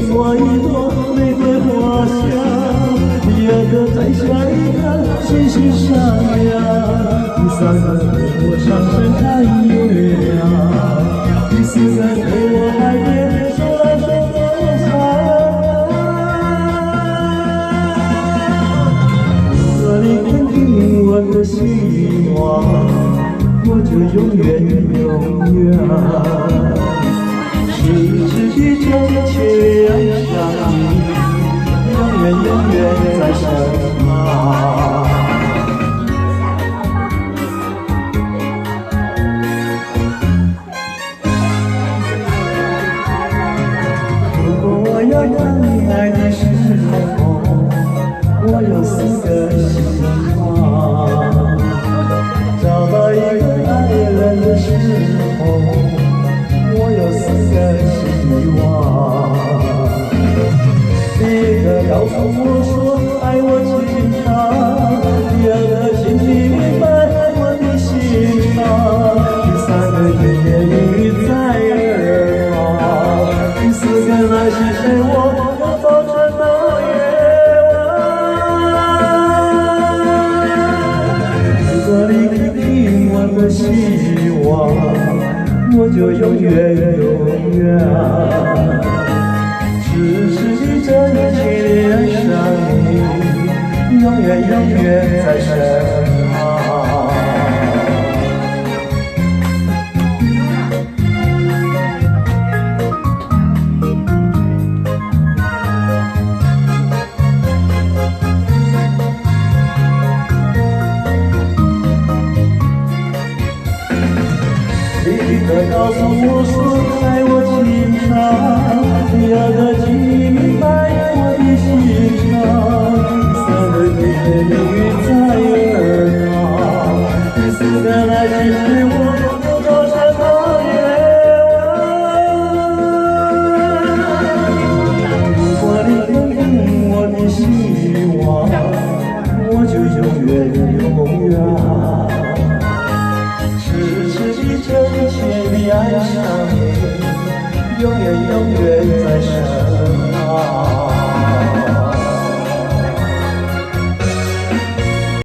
送我一朵玫瑰花香，第二个摘下一颗星星闪亮，第三个陪我上山看月亮，第四个陪我海边手拉手走山。如果你肯定我的希望，我就永远永远。痴痴地真切想你，永远永远在身旁。如果我要等待的时候，我有4个希望。找到一个爱人的时候，我有4个希望。第一个告诉我说爱我情长，第二个请你明白我的心肠，第三个甜言蜜语在耳旁，第四个来细水我要早晨到夜晚。如果你肯定我的希望，我就永远永远。痴痴地真切爱上你，永远永远在身旁。第一个告诉我说爱我情长，第二个请你明白我的心肠，第三个甜言蜜语在耳旁，第四个来细水我由早晨到夜晚。如果你肯定我的希望，我就永远永远。痴痴地真切地爱上你，永远永远在身。